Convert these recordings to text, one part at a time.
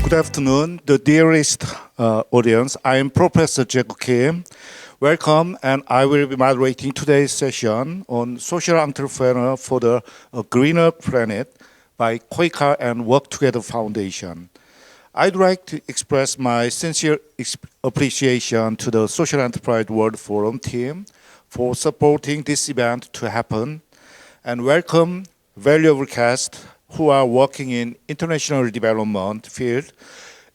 Good afternoon, the dearest audience. I am Professor Jacob Kim. Welcome, and I will be moderating today's session on social entrepreneur for the greener planet by Koika and Work Together Foundation. I'd like to express my sincere appreciation to the Social Enterprise World Forum team for supporting this event to happen, and welcome valuable guests who are working in international development field,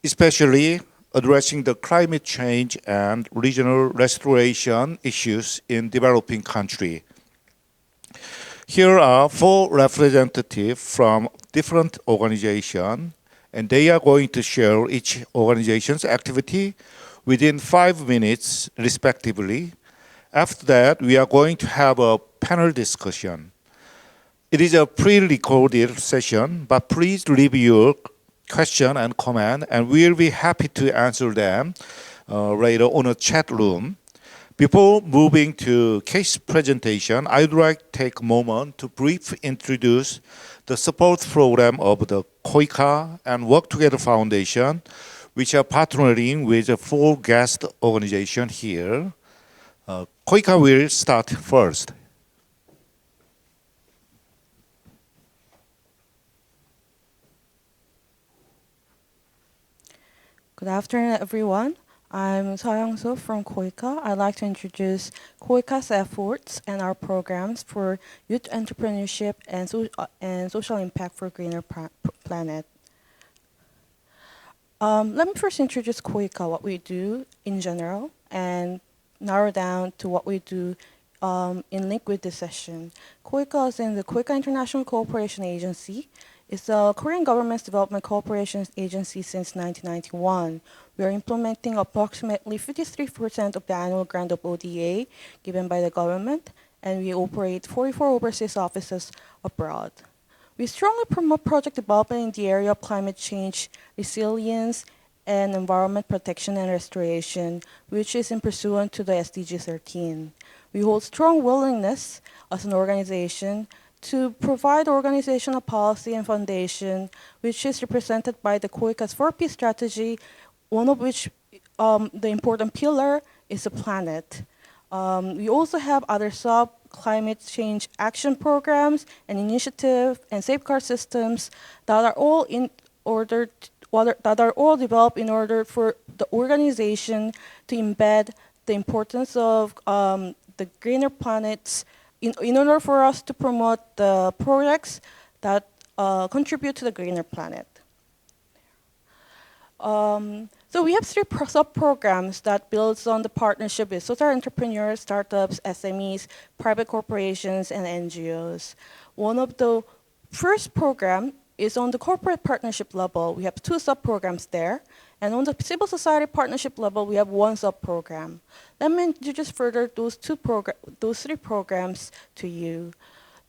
especially addressing the climate change and regional restoration issues in developing countries. Here are 4 representatives from different organizations, and they are going to share each organization's activity within 5 minutes, respectively. After that, we are going to have a panel discussion. It is a pre-recorded session, but please leave your question and comment, and we'll be happy to answer them later on a chat room. Before moving to case presentation, I'd like to take a moment to briefly introduce the support program of the Koika and Work Together Foundation, which are partnering with 4 guest organizations here. Koika will start first. Good afternoon, everyone. I'm Seong-soo from Koika. I'd like to introduce Koika's efforts and our programs for youth entrepreneurship and social impact for a greener planet. Let me first introduce Koika, what we do in general, and narrow down to what we do in link with this session. Koika is in the Koika International Cooperation Agency. It's a Korean government's development cooperation agency since 1991. We are implementing approximately 53% of the annual grant of ODA given by the government, and we operate 44 overseas offices abroad. We strongly promote project development in the area of climate change, resilience, and environment protection and restoration, which is in pursuant to the SDG 13. We hold strong willingness as an organization to provide organizational policy and foundation, which is represented by the Koika's 4P strategy, one of which the important pillar is the planet. We also have other climate change action programs and initiative and safeguard systems that are all developed in order for the organization to embed the importance of the greener planets in order for us to promote the projects that contribute to the greener planet. So we have 3 sub-programs that builds on the partnership with social entrepreneurs, startups, SMEs, private corporations, and NGOs. One of the first program is on the corporate partnership level. We have 2 sub-programs there. And on the civil society partnership level, we have 1 sub-program. Let me introduce further those 3 programs to you.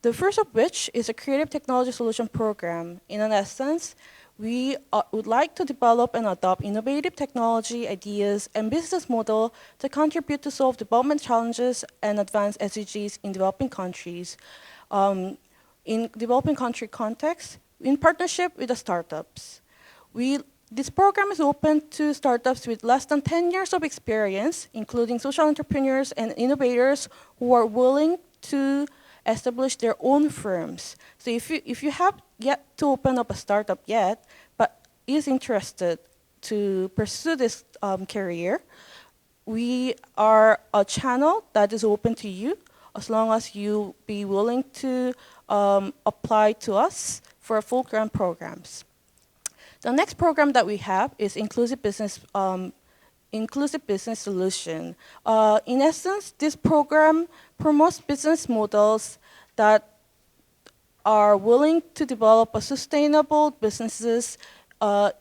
The first of which is a creative technology solution program. In an essence, we would like to develop and adopt innovative technology, ideas, and business model to contribute to solve development challenges and advance SDGs in developing countries. In developing country context, in partnership with the startups. This program is open to startups with less than 10 years of experience, including social entrepreneurs and innovators who are willing to establish their own firms. So if you have yet to open up a startup yet, but is interested to pursue this career, we are a channel that is open to you as long as you be willing to apply to us for full grant programs. The next program that we have is Inclusive Business Solution. In essence, this program promotes business models that are willing to develop sustainable businesses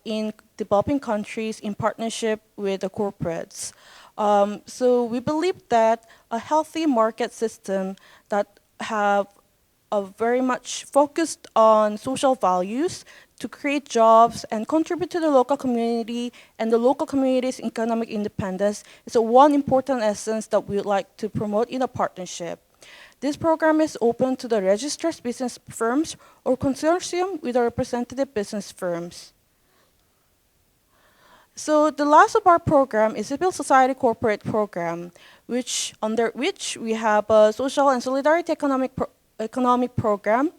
in developing countries in partnership with the corporates. So we believe that a healthy market system that have very much focused on social values to create jobs and contribute to the local community and the local community's economic independence is one important essence that we would like to promote in a partnership. This program is open to the registered business firms or consortium with a representative business firms. So the last of our program is Civil Society Corporate Program, under which we have a social and solidarity economic program,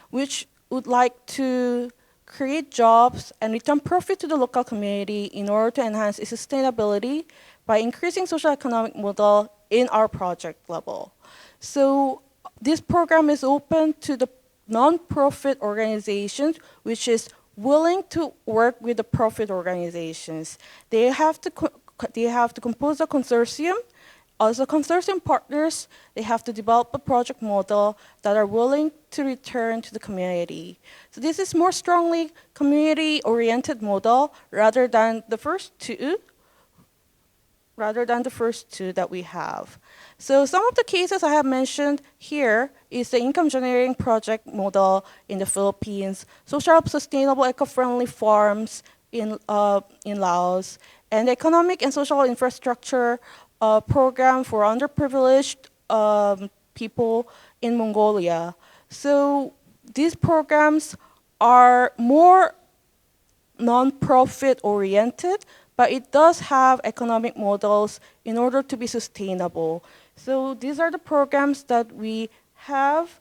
which would like to create jobs and return profit to the local community in order to enhance its sustainability by increasing social economic model in our project level. So this program is open to the non-profit organizations, which is willing to work with the profit organizations. They have to compose a consortium. As a consortium partners, they have to develop a project model that are willing to return to the community. So this is more strongly community-oriented model rather than the first two that we have. So some of the cases I have mentioned here is the income generating project model in the Philippines, social sustainable eco-friendly farms in Laos, and economic and social infrastructure program for underprivileged people in Mongolia. So these programs are more non-profit oriented, but it does have economic models in order to be sustainable. So these are the programs that we have,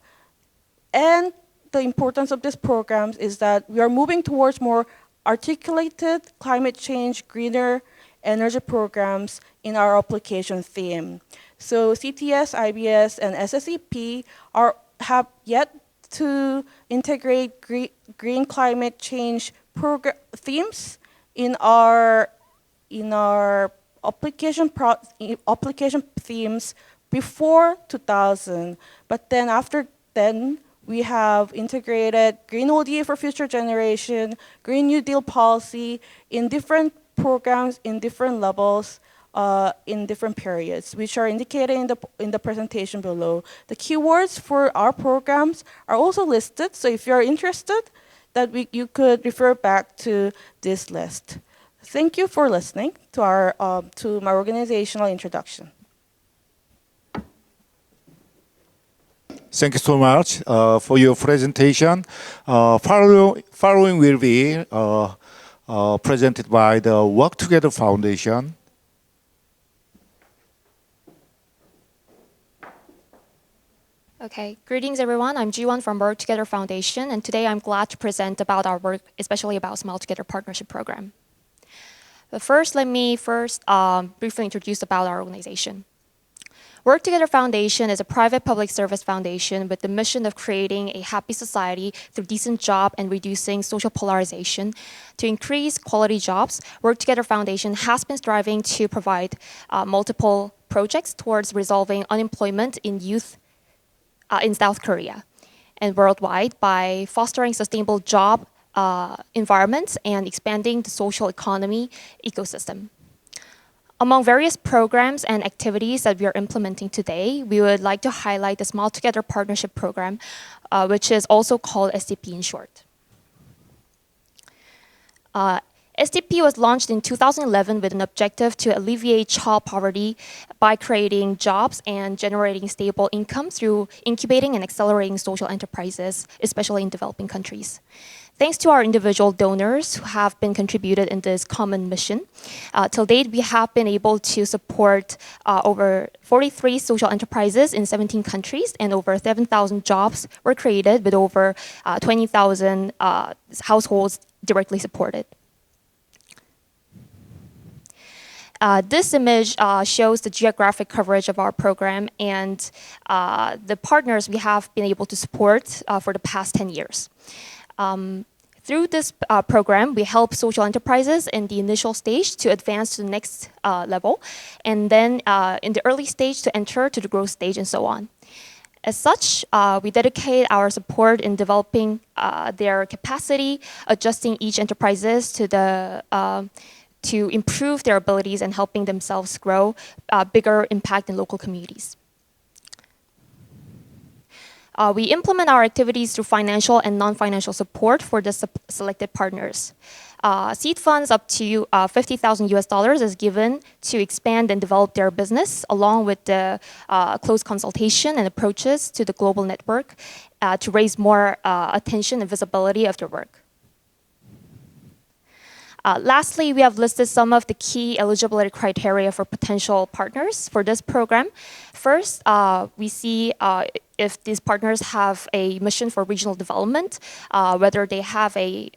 and the importance of these programs is that we are moving towards more articulated climate change, greener energy programs in our application theme. So CTS, IBS, and SSEP have yet to integrate green climate change themes in our application themes before 2000. But then after then, we have integrated Green ODA for future generation, Green New Deal policy in different programs in different levels in different periods, which are indicated in the presentation below. The keywords for our programs are also listed, so if you're interested, you could refer back to this list. Thank you for listening to my organizational introduction. Thank you so much for your presentation. Following will be presented by the Work Together Foundation. Okay, greetings everyone. I'm Jiwon from Work Together Foundation, and today I'm glad to present about our work, especially about Smile Together Partnership Program. But first, let me briefly introduce about our organization. Work Together Foundation is a private public service foundation with the mission of creating a happy society through decent job and reducing social polarization. To increase quality jobs, Work Together Foundation has been striving to provide multiple projects towards resolving unemployment in youth in South Korea and worldwide by fostering sustainable job environments and expanding the social economy ecosystem. Among various programs and activities that we are implementing today, we would like to highlight the Smile Together Partnership Program, which is also called SDP in short. SDP was launched in 2011 with an objective to alleviate child poverty by creating jobs and generating stable income through incubating and accelerating social enterprises, especially in developing countries. Thanks to our individual donors who have been contributed in this common mission, till date we have been able to support over 43 social enterprises in 17 countries, and over 7,000 jobs were created with over 20,000 households directly supported. This image shows the geographic coverage of our program and the partners we have been able to support for the past 10 years. Through this program, we help social enterprises in the initial stage to advance to the next level, and then in the early stage to enter to the growth stage and so on. As such, we dedicate our support in developing their capacity, adjusting each enterprises to improve their abilities and helping themselves grow bigger impact in local communities. We implement our activities through financial and non-financial support for the selected partners. Seed funds up to $50,000 is given to expand and develop their business, along with the close consultation and approaches to the global network to raise more attention and visibility of their work. Lastly, we have listed some of the key eligibility criteria for potential partners for this program. First, we see if these partners have a mission for regional development, whether they have a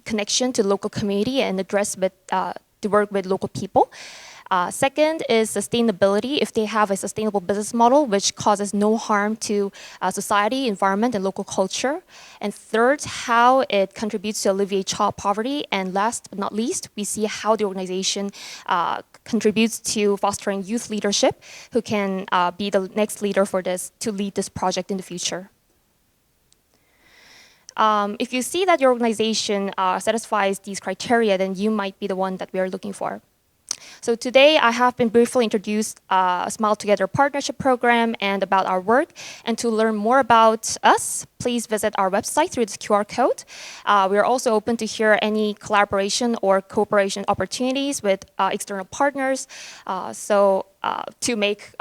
connection to local community and to work with local people. Second is sustainability, if they have a sustainable business model which causes no harm to society, environment, and local culture. And third, how it contributes to alleviate child poverty. And last but not least, we see how the organization contributes to fostering youth leadership, who can be the next leader for this, to lead this project in the future. If you see that your organization satisfies these criteria, then you might be the one that we are looking for. So today I have been briefly introduced a Smile Together partnership program and about our work. And to learn more about us, please visit our website through this QR code. We are also open to hear any collaboration or cooperation opportunities with external partners to make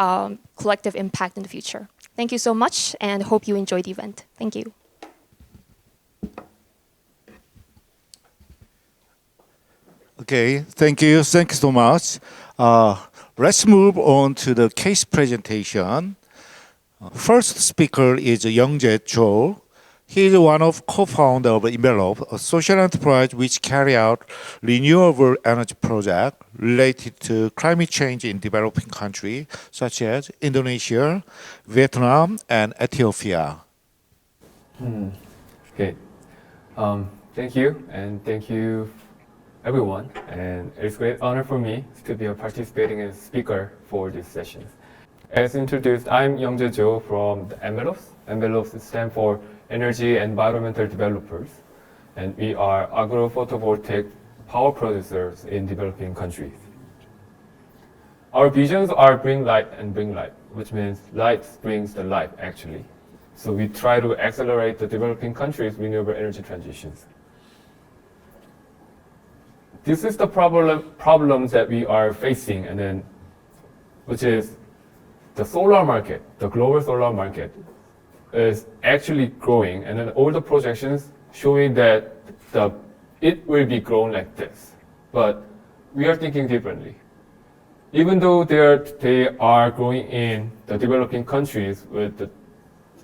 collective impact in the future. Thank you so much and hope you enjoy the event. Thank you. Okay, thank you so much. Let's move on to the case presentation. First speaker is Youngjae Cho. He is one of co-founder of Envelope, a social enterprise which carry out renewable energy project related to climate change in developing countries such as Indonesia, Vietnam, and Ethiopia. Okay. Thank you, and thank you everyone, and it's a great honor for me to be a participating as speaker for this session. As introduced, I'm Youngjae Jo from the Envelopes. Envelopes stand for Energy Environmental Developers, and we are agro-photovoltaic power producers in developing countries. Our visions are bring light and bring light, which means light brings the light actually. So we try to accelerate the developing countries' renewable energy transitions. This is the problems that we are facing, and then, which is the solar market, the global solar market is actually growing, and then all the projections showing that it will be grown like this. But we are thinking differently. Even though they are growing in the developing countries with the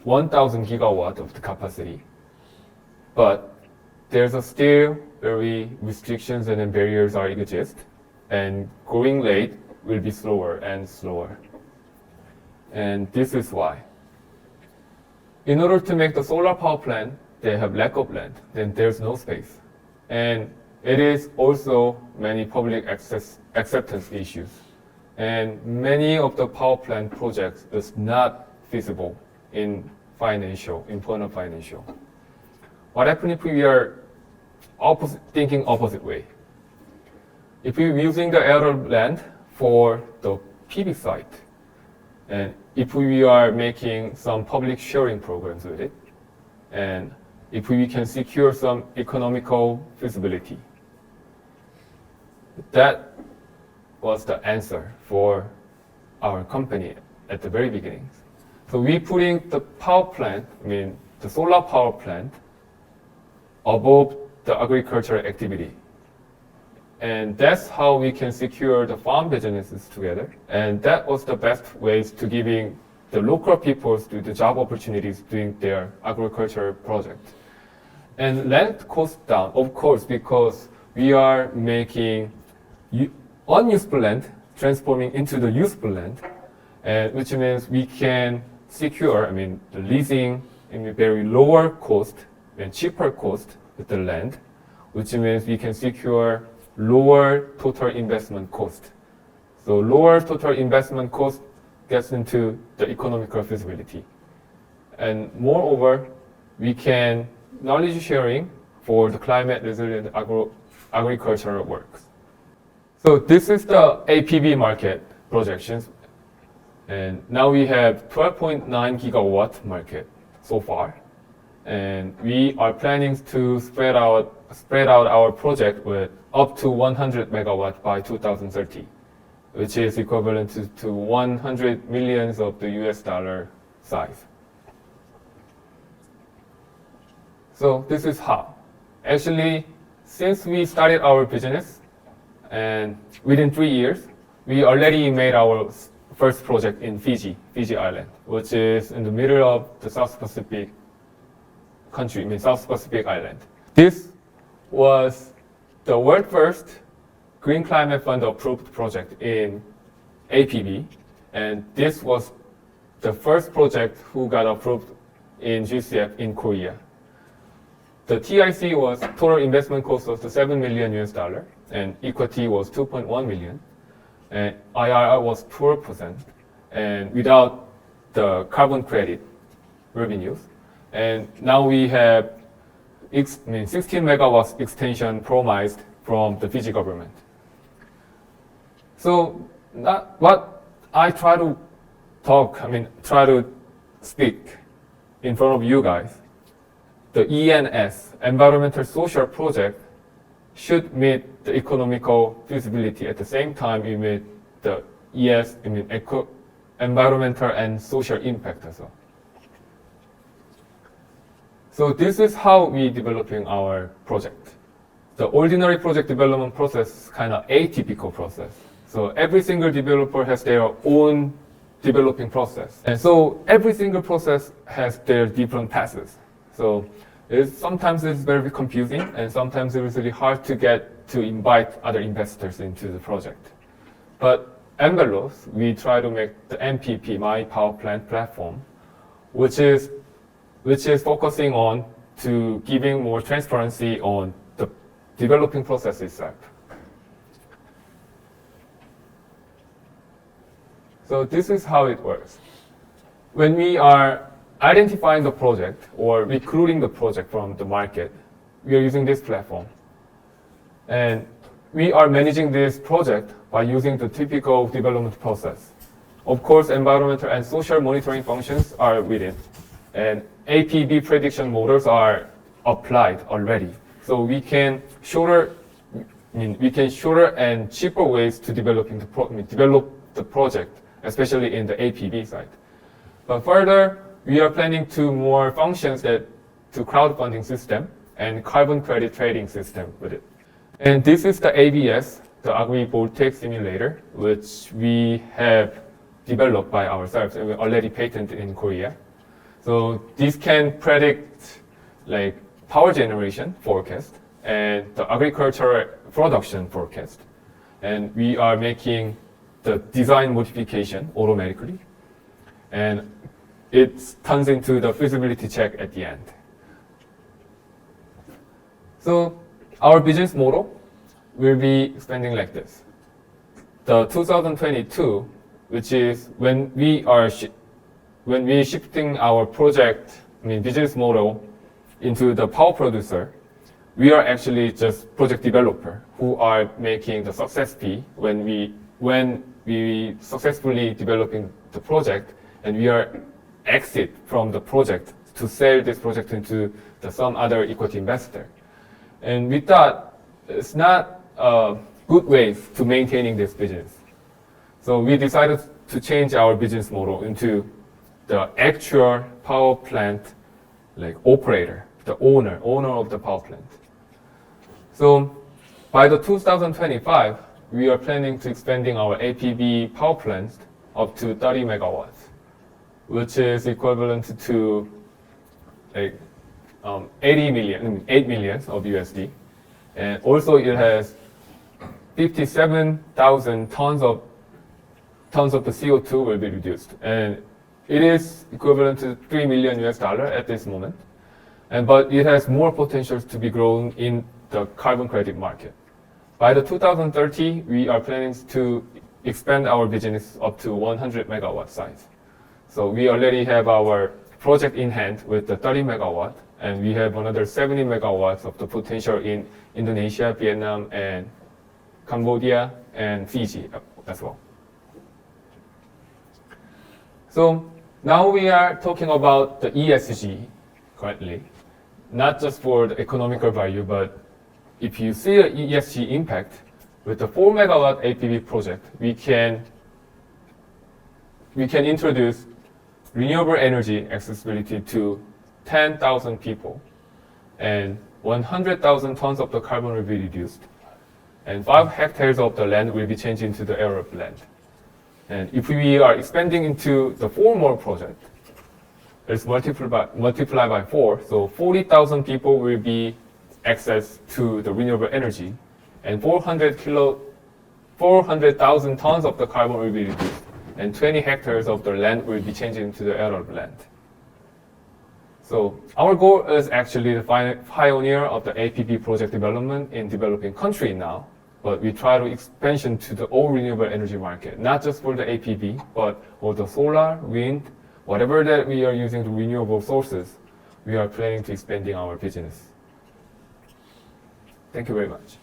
1,000 gigawatt of the capacity, but there's still very restrictions and then barriers are exist, and growing rate will be slower and slower. And this is why. In order to make the solar power plant, they have lack of land, then there's no space. And it is also many public acceptance issues. And many of the power plant projects is not feasible in point of financial. What happens if we are thinking opposite way? If we're using the area land for the PV site, and if we are making some public sharing programs with it, and if we can secure some economical feasibility, that was the answer for our company at the very beginning. So we putting the power plant, the solar power plant, above the agricultural activity. And that's how we can secure the farm businesses together. And that was the best ways to giving the local peoples the job opportunities doing their agricultural project. And land cost down, of course, because we are making unuseful land transforming into the useful land, which means we can secure, the leasing in a very lower cost and cheaper cost with the land, which means we can secure lower total investment cost. So lower total investment cost gets into the economical feasibility. And moreover, we can knowledge sharing for the climate resilient agricultural works. So this is the APV market projections. And now we have 12.9 gigawatt market so far. And we are planning to spread out our project with up to 100 megawatt by 2030, which is equivalent to 100 millions of the US dollar size. So this is how. Actually, since we started our business, and within 3 years, we already made our first project in Fiji Island, which is in the middle of the South Pacific country, South Pacific island. This was the world first Green Climate Fund approved project in APB, and this was the first project who got approved in GCF in Korea. The TIC was total investment cost was $7 million US, and equity was 2.1 million, and IRR was 12%, and without the carbon credit revenues. And now we have 16 megawatts extension promised from the Fiji government. So what I try to try to speak in front of you guys, the ENS, Environmental Social Project, should meet the economical feasibility at the same time we meet the ES, environmental and social impact as well. So this is how we developing our project. The ordinary project development process is kind of atypical process. So every single developer has their own developing process. And so every single process has their different paths. So sometimes it's very confusing, and sometimes it's really hard to get to invite other investors into the project. But Envelops, we try to make the MPP, My Power Plant platform, which is focusing on to giving more transparency on the developing process itself. So this is how it works. When we are identifying the project or recruiting the project from the market, we are using this platform. And we are managing this project by using the typical development process. Of course, environmental and social monitoring functions are within, and APB prediction models are applied already. So we can shorter and cheaper ways to develop the project, especially in the APB side. But further, we are planning to more functions to crowdfunding system and carbon credit trading system with it. And this is the ABS, the agrivoltaic simulator, which we have developed by ourselves and we already patented in Korea. So this can predict like power generation forecast and the agricultural production forecast. And we are making the design modification automatically. And it turns into the feasibility check at the end. So our business model will be expanding like this. The 2022, which is when we shifting our project, business model into the power producer, we are actually just project developer who are making the success fee when we successfully developing the project, and we are exit from the project to sell this project into some other equity investor. And we thought it's not a good way to maintaining this business. So we decided to change our business model into the actual power plant like operator, the owner of the power plant. So by the 2025, we are planning to expanding our APB power plants up to 30 megawatts, which is equivalent to like 8 million of USD. And also it has 57,000 tons of the CO2 will be reduced. And it is equivalent to $3 million at this moment. But it has more potential to be grown in the carbon credit market. By the 2030, we are planning to expand our business up to 100 megawatt size. So we already have our project in hand with the 30 megawatt, and we have another 70 megawatts of the potential in Indonesia, Vietnam, and Cambodia, and Fiji as well. So now we are talking about the ESG currently, not just for the economical value, but if you see an ESG impact, with the 4 megawatt APB project, we can introduce renewable energy accessibility to 10,000 people. And 100,000 tons of the carbon will be reduced, and 5 hectares of the land will be changed into the arable land. And if we are expanding into the 4 more project, let's multiply by 4, so 40,000 people will be access to the renewable energy, and 400,000 tons of the carbon will be reduced, and 20 hectares of the land will be changed into the arable land. So our goal is actually the pioneer of the APP project development in developing country now, but we try to expansion to the all renewable energy market, not just for the APP, but all the solar, wind, whatever that we are using the renewable sources, we are planning to expanding our business. Thank you very much.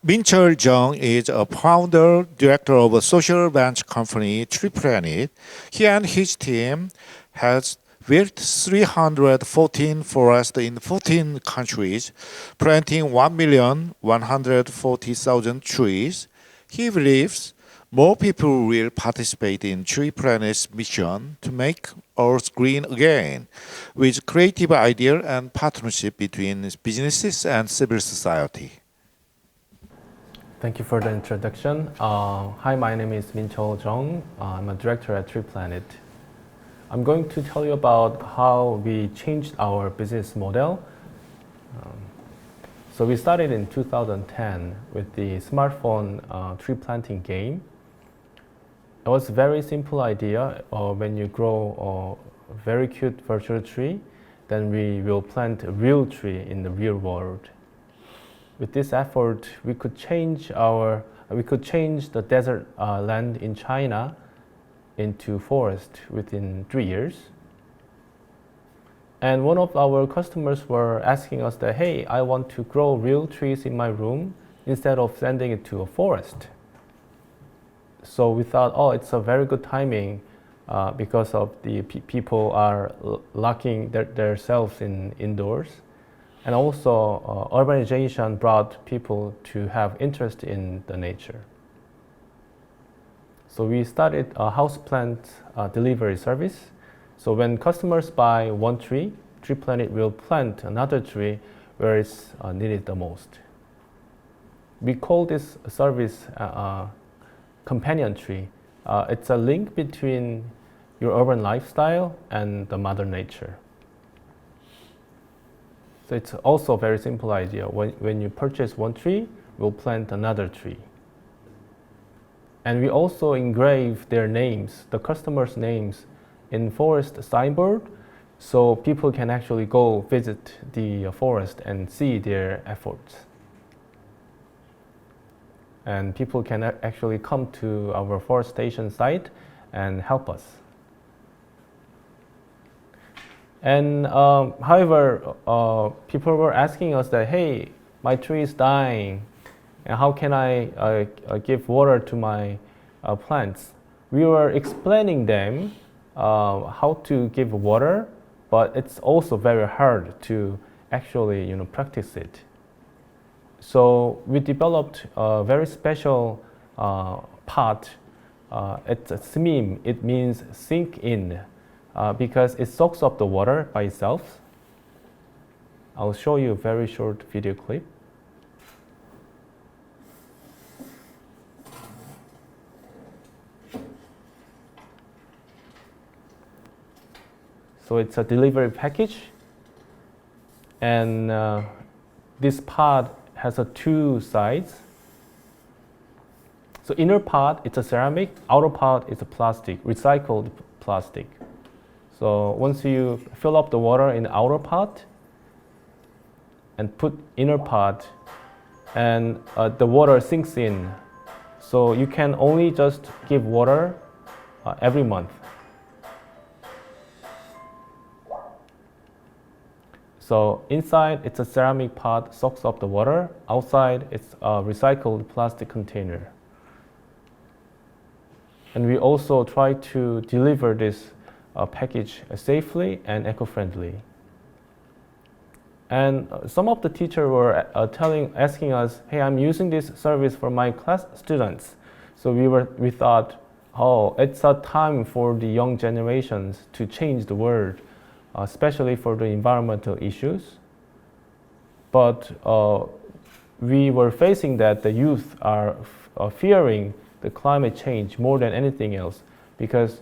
Min-cheol Jung is a founder, director of a social venture company, TreePlanet. He and his team has built 314 forests in 14 countries, planting 1,140,000 trees. He believes more people will participate in TreePlanet's mission to make Earth green again, with creative idea and partnership between businesses and civil society. Thank you for the introduction. Hi, my name is Min-cheol Jung. I'm a director at TreePlanet. I'm going to tell you about how we changed our business model. So we started in 2010 with the smartphone tree planting game. It was a very simple idea. When you grow a very cute virtual tree, then we will plant a real tree in the real world. With this effort, we could change the desert land in China into forest within 3 years. And one of our customers were asking us that, hey, I want to grow real trees in my room instead of sending it to a forest. So we thought, oh, it's a very good timing because of the people are locking themselves indoors. And also, urbanization brought people to have interest in the nature. So we started a houseplant delivery service. So when customers buy one tree, TreePlanet will plant another tree where it's needed the most. We call this service companion tree. It's a link between your urban lifestyle and the mother nature. So it's also a very simple idea. When you purchase one tree, we'll plant another tree. And we also engrave their names, the customers' names, in forest signboard, so people can actually go visit the forest and see their efforts. And people can actually come to our forestation site and help us. And however, people were asking us that, hey, my tree is dying, and how can I give water to my plants? We were explaining them how to give water, but it's also very hard to actually practice it. So we developed a very special pot. It's a SEWF. It means sink in. Because it soaks up the water by itself. I'll show you a very short video clip. So it's a delivery package, and this pot has two sides. So inner part, it's a ceramic, outer part is a plastic, recycled plastic. So once you fill up the water in the outer pot and put inner pot, and the water sinks in. So you can only just give water every month. So inside it's a ceramic pot, soaks up the water. Outside it's a recycled plastic container. And we also try to deliver this package safely and eco-friendly. And some of the teachers were asking us, hey, I'm using this service for my class students. So we thought, oh, it's a time for the young generations to change the world especially for the environmental issues. But we were facing that the youth are fearing the climate change more than anything else because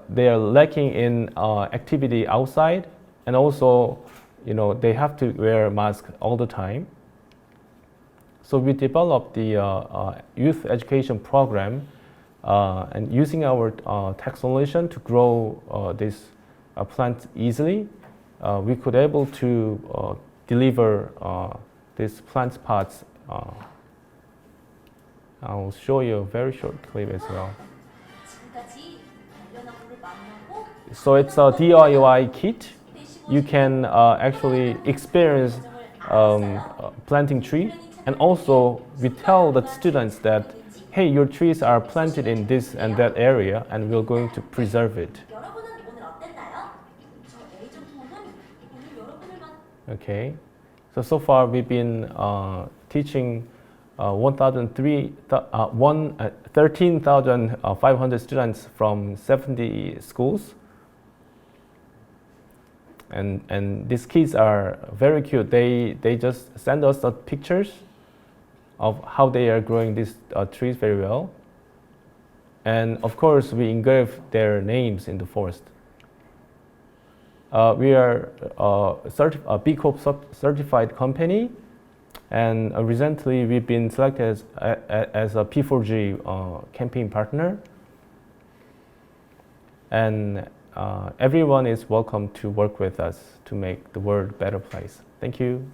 they are lacking in activity outside, and also, they have to wear masks all the time. So we developed the youth education program, and using our tech solution to grow this plant easily, we could able to deliver these plant pots. I'll show you a very short clip as well. So it's a DIY kit. You can actually experience planting tree, and also we tell the students that, hey, your trees are planted in this and that area, and we're going to preserve it. Okay, so far we've been teaching 13,500 students from 70 schools. And these kids are very cute. They just send us the pictures of how they are growing these trees very well. And of course, we engrave their names in the forest. We are a B Corp certified company, and recently we've been selected as a P4G campaign partner. And everyone is welcome to work with us to make the world a better place. Thank you.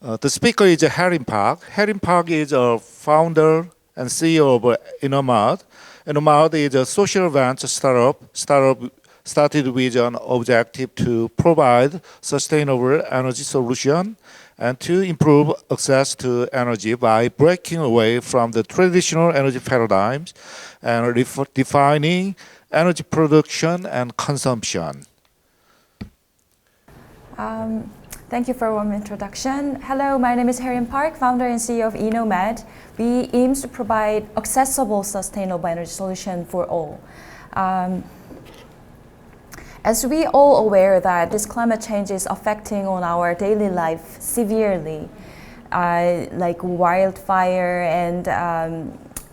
The speaker is Harin Park. Harin Park is a founder and CEO of Innomad. Innomad is a social venture startup started with an objective to provide sustainable energy solution and to improve access to energy by breaking away from the traditional energy paradigms and defining energy production and consumption. Thank you for a warm introduction. Hello, my name is Harin Park, founder and CEO of Innomad. We aim to provide accessible, sustainable energy solution for all. As we all aware that this climate change is affecting on our daily life severely, like wildfire and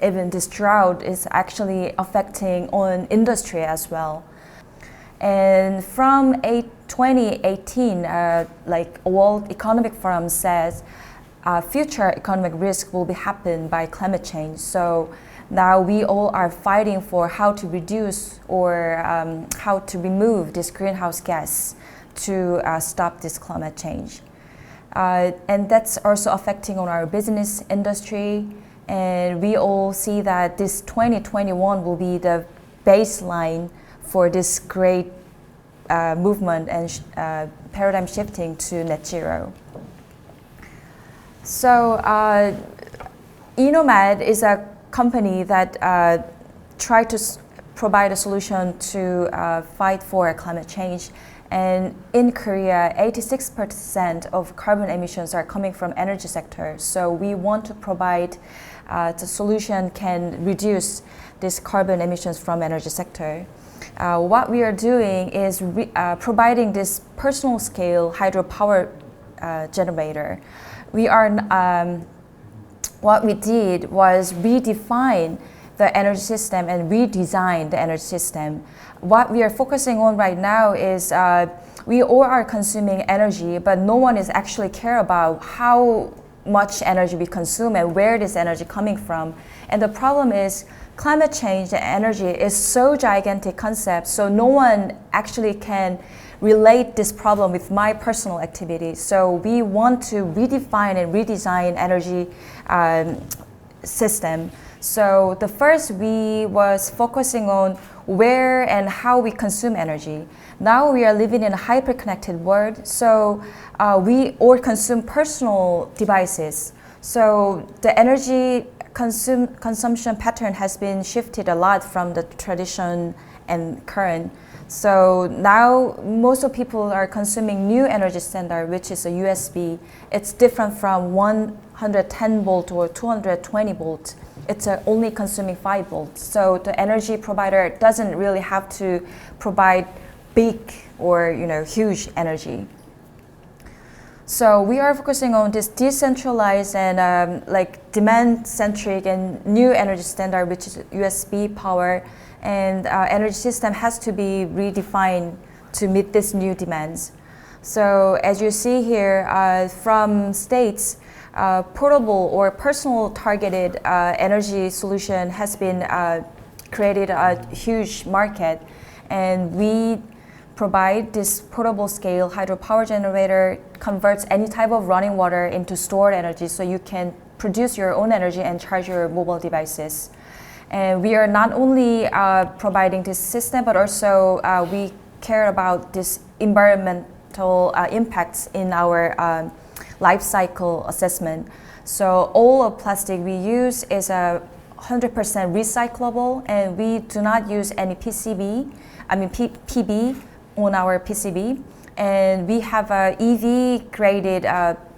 even this drought is actually affecting on industry as well. And from 2018, like World Economic Forum says, future economic risk will be happen by climate change. So now we all are fighting for how to reduce or how to remove this greenhouse gas to stop this climate change. And that's also affecting on our business industry. And we all see that this 2021 will be the baseline for this great movement and paradigm shifting to net zero. So Innomad is a company that try to provide a solution to fight for climate change. And in Korea, 86% of carbon emissions are coming from energy sector. So we want to provide the solution can reduce this carbon emissions from energy sector. What we are doing is providing this personal scale hydropower generator. What we did was redefine the energy system and redesign the energy system. What we are focusing on right now is we all are consuming energy, but no one is actually care about how much energy we consume and where this energy coming from. And the problem is climate change and energy is so gigantic concept, so no one actually can relate this problem with my personal activity. So we want to redefine and redesign energy system. So the first we was focusing on where and how we consume energy. Now we are living in a hyper-connected world, so we all consume personal devices. So the energy consumption pattern has been shifted a lot from the tradition and current. So now most of people are consuming new energy standard, which is a USB. It's different from 110 volt or 220 volt. it's only consuming 5 volts. So the energy provider doesn't really have to provide big or huge energy. So we are focusing on this decentralized and demand-centric and new energy standard, which is USB power, and energy system has to be redefined to meet these new demands. So as you see here, from states, portable or personal targeted energy solution has been created a huge market, and we provide this portable scale hydropower generator converts any type of running water into stored energy, so you can produce your own energy and charge your mobile devices. And we are not only providing this system, but also we care about this environmental impacts in our life cycle assessment. So all of plastic we use is 100% recyclable, and we do not use any PB on our PCB. And we have a EV graded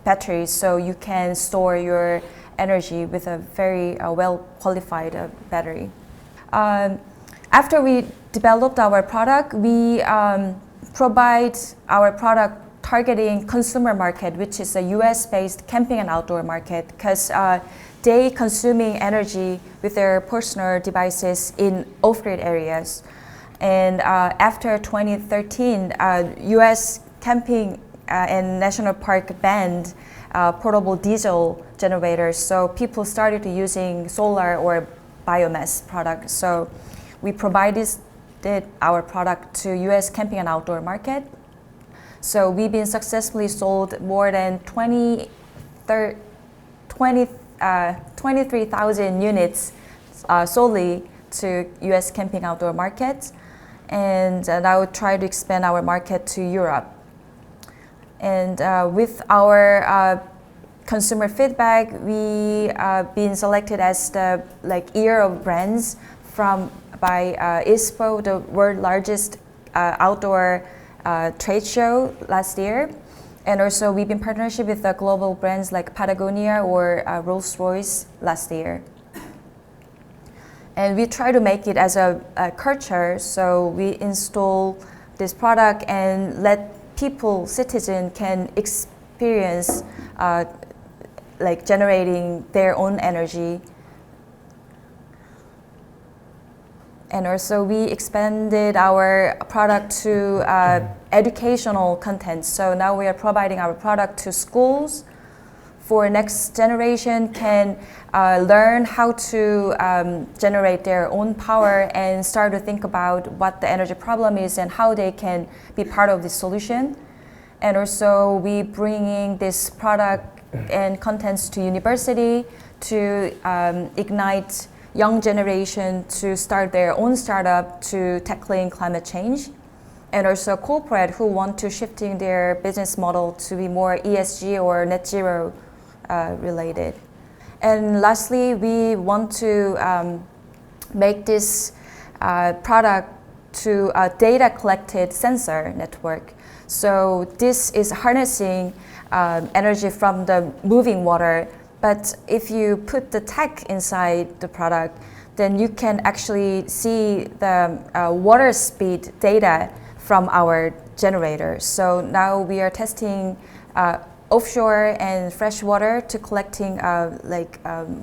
battery, so you can store your energy with a very well qualified battery. After we developed our product, we provide our product targeting consumer market, which is a US-based camping and outdoor market, because they consuming energy with their personal devices in off-grid areas. And after 2013, US camping and national park banned portable diesel generators, so people started using solar or biomass products. So we provided our product to US camping and outdoor market. So we've been successfully sold more than 23,000 units solely to US camping outdoor markets. And now try to expand our market to Europe. And with our consumer feedback, we been selected as the Year of Brands by ISPO, the world's largest outdoor trade show last year. And also we've been in partnership with global brands like Patagonia or Rolls-Royce last year. And we try to make it as a culture, so we install this product and let people, citizens, can experience generating their own energy. And also we expanded our product to educational content. So now we are providing our product to schools for next generation can learn how to generate their own power and start to think about what the energy problem is and how they can be part of the solution. And also we bringing this product and contents to university to ignite young generation to start their own startup to tackling climate change. And also corporate who want to shifting their business model to be more ESG or net zero related. And lastly, we want to make this product to a data collected sensor network. So this is harnessing energy from the moving water, but if you put the tech inside the product, then you can actually see the water speed data from our generator. So now we are testing offshore and freshwater to collecting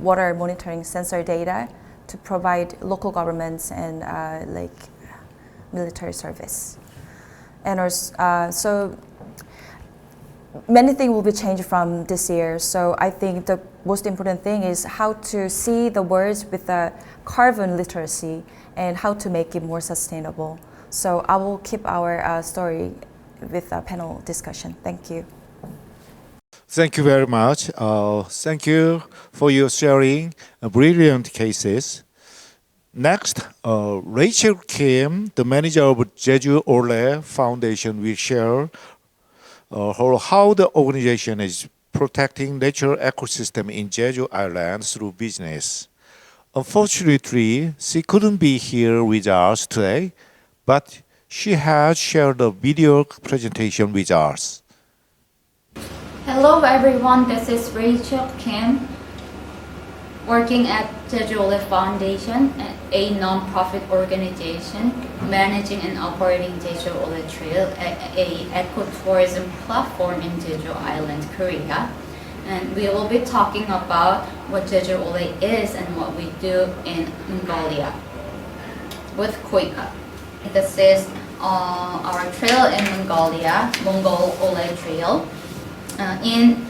water monitoring sensor data to provide local governments and military service. And also, so many things will be changed from this year. So I think the most important thing is how to see the words with the carbon literacy and how to make it more sustainable. So I will keep our story with a panel discussion. Thank you. Thank you very much. Thank you for your sharing brilliant cases. Next, Rachel Kim, the manager of Jeju Ole Foundation, will share how the organization is protecting natural ecosystem in Jeju Island through business. Unfortunately, she couldn't be here with us today, but she has shared a video presentation with us. Hello everyone, this is Rachel Kim. working at Jeju Foundation, a non-profit organization managing and operating Jeju Trail, a ecotourism platform in Jeju Island, Korea. And we will be talking about what Jeju is and what we do in Mongolia with Koika. This is our trail in Mongolia, Mongol Ole Trail. In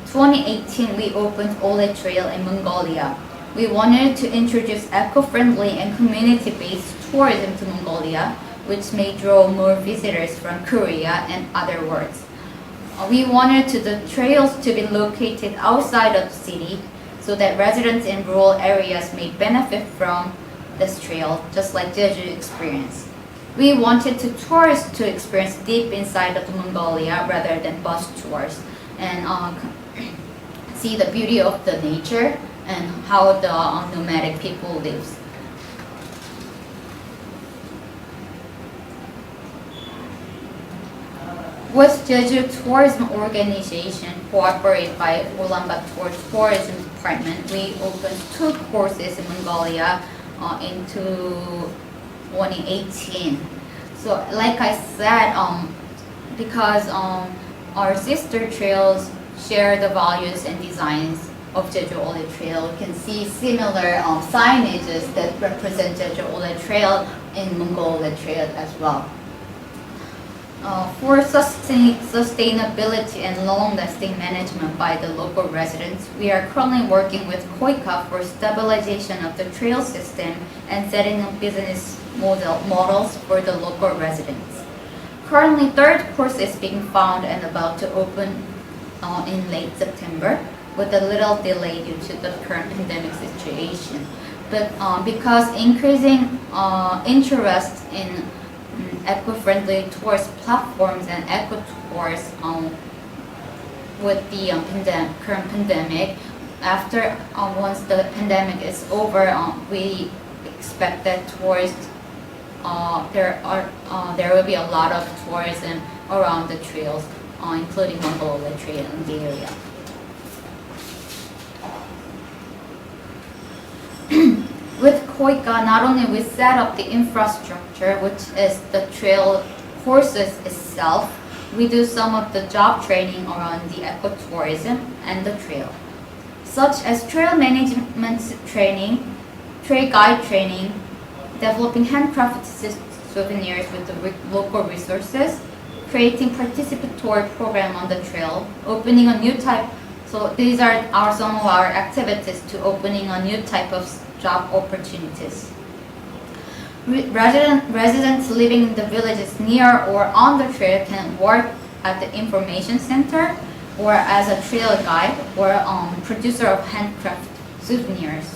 2018, we opened Ole Trail in Mongolia. We wanted to introduce eco-friendly and community-based tourism to Mongolia, which may draw more visitors from Korea and other worlds. We wanted the trails to be located outside of the city so that residents in rural areas may benefit from this trail, just like Jeju experience. We wanted tourists to experience deep inside of Mongolia rather than bus tours, and see the beauty of the nature and how the nomadic people lives. With Jeju Tourism Organization, cooperated by Ulaanbaatar Tourism Department, we opened 2 courses in Mongolia in 2018. So, like I said, because our sister trails share the values and designs of Jeju Ole Trail, you can see similar signages that represent Jeju Ole Trail in Mongol Ole Trail as well. For sustainability and long-lasting management by the local residents, we are currently working with Koika for stabilization of the trail system and setting up business models for the local residents. Currently, 3rd course is being found and about to open in late September, with a little delay due to the current pandemic situation. But because increasing interest in eco-friendly tourist platforms and eco-tours with the current pandemic, after once the pandemic is over, we expect that tourists there will be a lot of tourism around the trails, including Mongol Trail in the area. With Koika, not only we set up the infrastructure, which is the trail courses itself, we do some of the job training around the ecotourism and the trail, such as trail management training, trail guide training, developing handcrafted souvenirs with the local resources, creating participatory program on the trail, opening a new type. So these are some of our activities to opening a new type of job opportunities. Residents living in the villages near or on the trail can work at the information center or as a trail guide or producer of handcrafted souvenirs.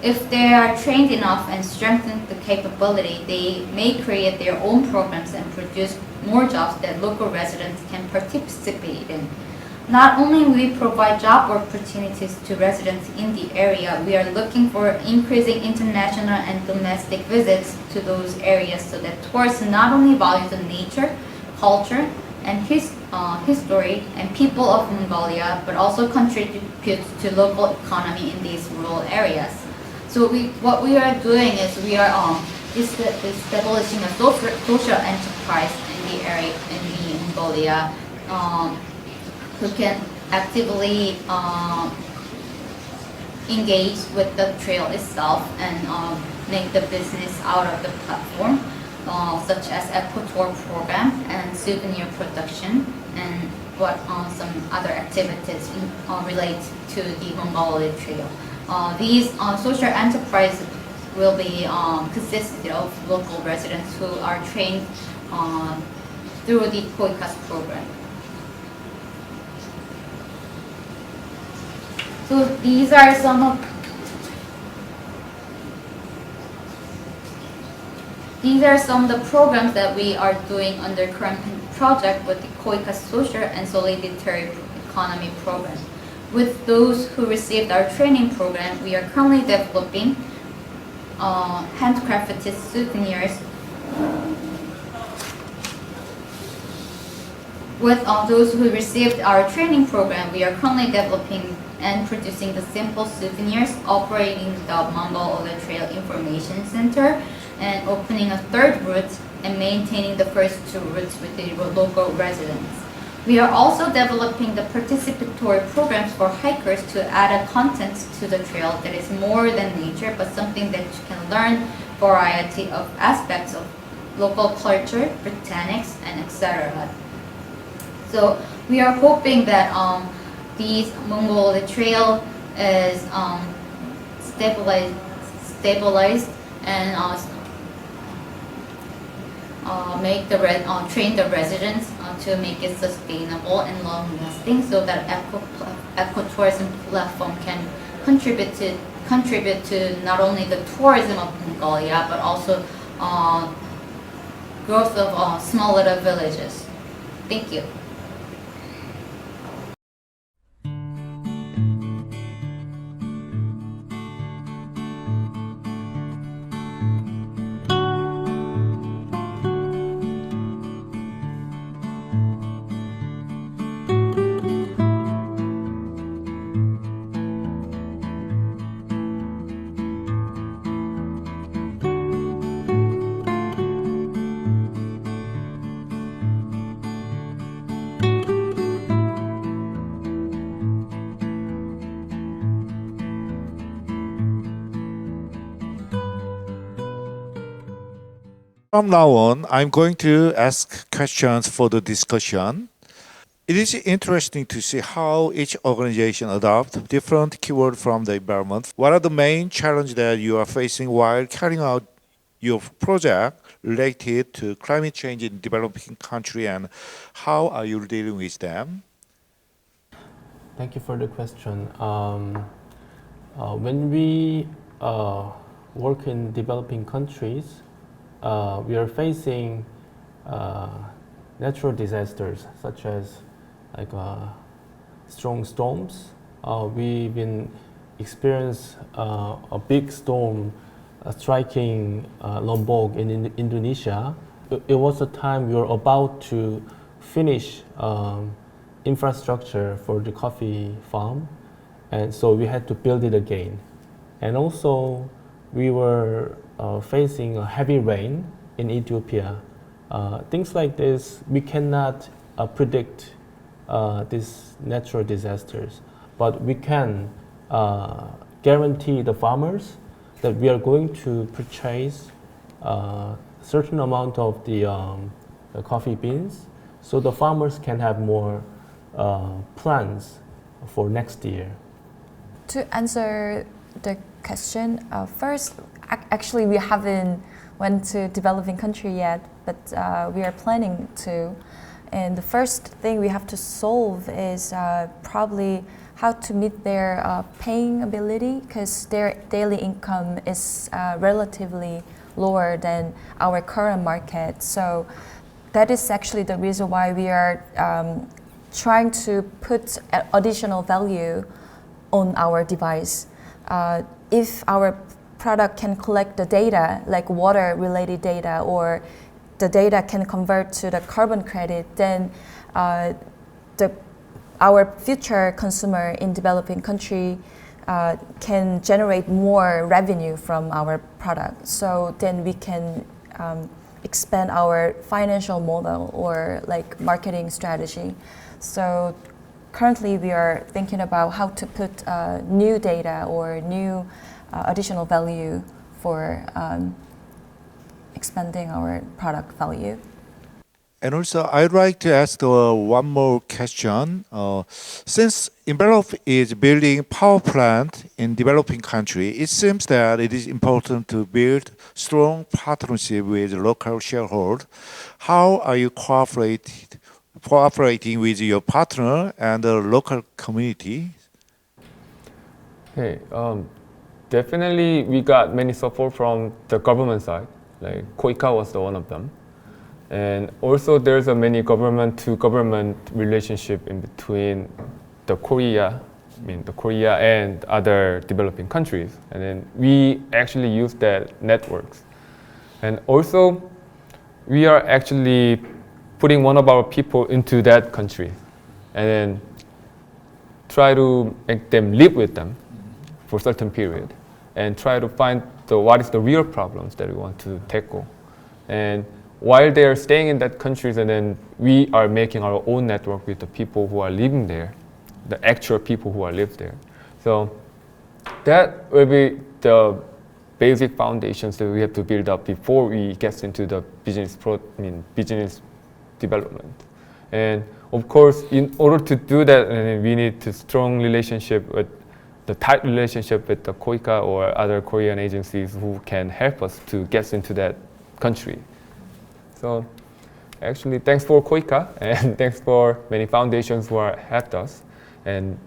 If they are trained enough and strengthen the capability, they may create their own programs and produce more jobs that local residents can participate in. Not only we provide job opportunities to residents in the area, we are looking for increasing international and domestic visits to those areas so that tourists not only value the nature, culture, and history and people of Mongolia, but also contribute to local economy in these rural areas. So what we are doing is we are establishing a social enterprise in the area in Mongolia, who can actively engage with the trail itself and make the business out of the platform, such as eco-tour program and souvenir production, and some other activities related to the Mongolian trail. These social enterprises will be consisted of local residents who are trained through the Koika's program. So these are some of the programs that we are doing under current project with the Koika Social and Solidarity Economy program. With those who received our training program, we are currently developing handcrafted souvenirs With those who received our training program, we are currently developing and producing the simple souvenirs, operating the Mongol Oda Trail Information Center, and opening a third route and maintaining the first two routes with the local residents. We are also developing the participatory programs for hikers to add a content to the trail that is more than nature, but something that you can learn variety of aspects of local culture, botanics, and etc. So we are hoping that these Mongol Trail is stabilized and train the residents to make it sustainable and long-lasting, so that ecotourism platform can contribute to not only the tourism of Mongolia but also growth of small little villages. Thank you. From now on, I'm going to ask questions for the discussion. It is interesting to see how each organization adopts different keywords from the environment. What are the main challenges that you are facing while carrying out your project related to climate change in developing country, and how are you dealing with them? Thank you for the question. When we work in developing countries, we are facing natural disasters such as strong storms. We've been experienced a big storm striking Lombok in Indonesia. It was a time we were about to finish infrastructure for the coffee farm, and so we had to build it again. And also we were facing a heavy rain in Ethiopia. Things like this, we cannot predict these natural disasters, but we can guarantee the farmers that we are going to purchase a certain amount of the coffee beans, so the farmers can have more plans for next year. To answer the question, first, actually we haven't went to developing country yet, but we are planning to. And the first thing we have to solve is probably how to meet their paying ability, because their daily income is relatively lower than our current market. So that is actually the reason why we are trying to put additional value on our device. If our product can collect the data, like water-related data, or the data can convert to the carbon credit, then our future consumer in developing country can generate more revenue from our product. So then we can expand our financial model or like marketing strategy. So currently we are thinking about how to put new data or new additional value for expanding our product value. And also, I'd like to ask one more question. Since Envelope is building power plant in developing country, it seems that it is important to build strong partnership with local shareholders. How are you cooperating with your partner and the local community? Okay, definitely we got many support from the government side, like KOICA was the one of them. And also there's a many government-to-government relationship in between the Korea and other developing countries. And then we actually use that networks. And also we are actually putting one of our people into that country and then try to make them live with them for a certain period and try to find what is the real problems that we want to tackle. And while they are staying in that countries, and then we are making our own network with the people who are living there, the actual people who are live there. So that will be the basic foundations that we have to build up before we get into the business development. And of course, in order to do that, we need to strong relationship with the tight relationship with the KOICA or other Korean agencies who can help us to get into that country. So actually, thanks for KOICA and thanks for many foundations who are helped us. And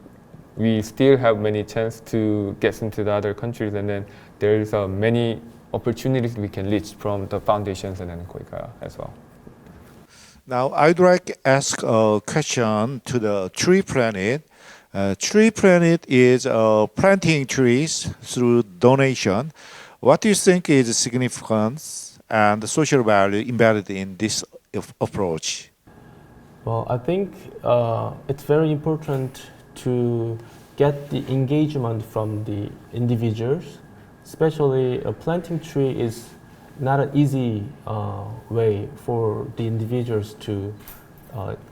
we still have many chance to get into the other countries, and then there is many opportunities we can reach from the foundations and then KOICA as well. Now, I'd like to ask a question to the Tree Planet. Tree Planet is planting trees through donation. What do you think is the significance and the social value embedded in this approach? Well, I think it's very important to get the engagement from the individuals. Especially a planting tree is not an easy way for the individuals to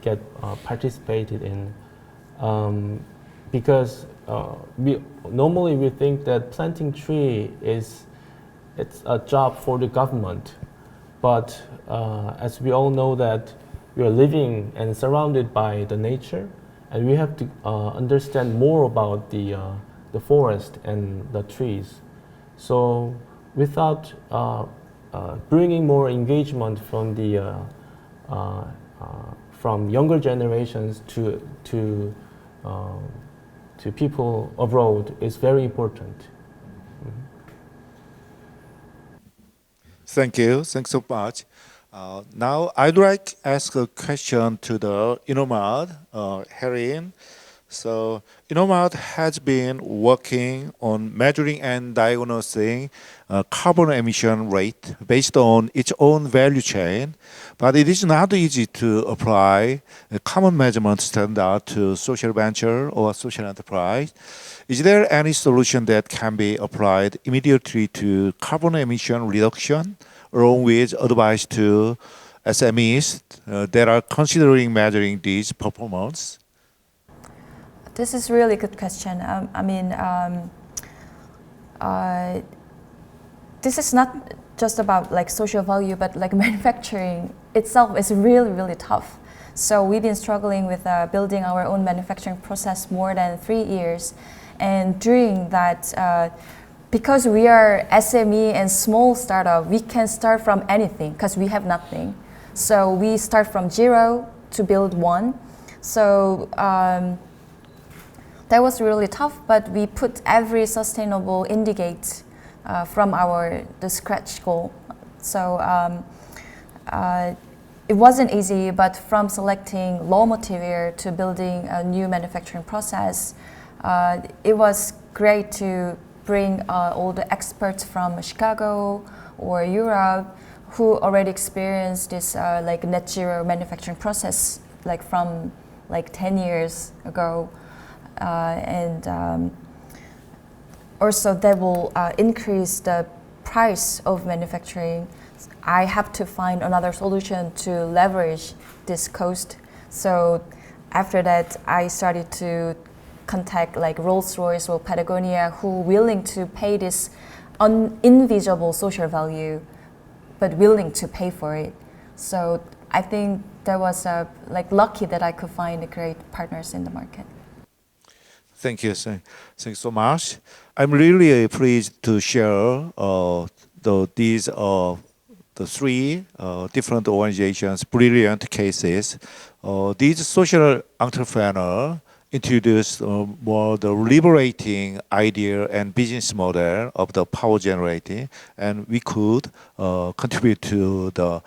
get participated in, because we normally think that planting tree it's a job for the government, but as we all know that we are living and surrounded by the nature, and we have to understand more about the forest and the trees. So without bringing more engagement from the from younger generations to people abroad is very important. Thank you. Thanks so much. Now, I'd like to ask a question to the Inomad, Herin. So, Inomad has been working on measuring and diagnosing carbon emission rate based on its own value chain, but it is not easy to apply a common measurement standard to social venture or social enterprise. Is there any solution that can be applied immediately to carbon emission reduction, along with advice to SMEs that are considering measuring these performance? This is really a good question. This is not just about like social value, but like manufacturing itself is really, really tough. So we've been struggling with building our own manufacturing process more than 3 years. And during that, because we are SME and small startup, we can start from anything because we have nothing. So we start from 0 to build one. So that was really tough, but we put every sustainable indicate from the scratch goal. So it wasn't easy, but from selecting raw material to building a new manufacturing process, it was great to bring all the experts from Chicago or Europe who already experienced this like net zero manufacturing process like from like 10 years ago. And also that will increase the price of manufacturing. I have to find another solution to leverage this cost. So after that, I started to contact like Rolls-Royce or Patagonia who willing to pay this invisible social value, but willing to pay for it. So I think that was like lucky that I could find great partners in the market. Thank you. Thanks so much. I'm really pleased to share the 3 different organizations' brilliant cases. These social entrepreneurs introduced more the liberating idea and business model of the power generating, and we could contribute to the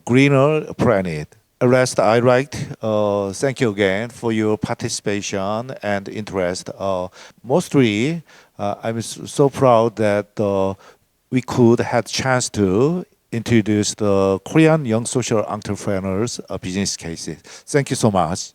greener planet. Last, I'd like to thank you again for your participation and interest. Mostly, I'm so proud that we could have chance to introduce the Korean young social entrepreneurs business cases. Thank you so much.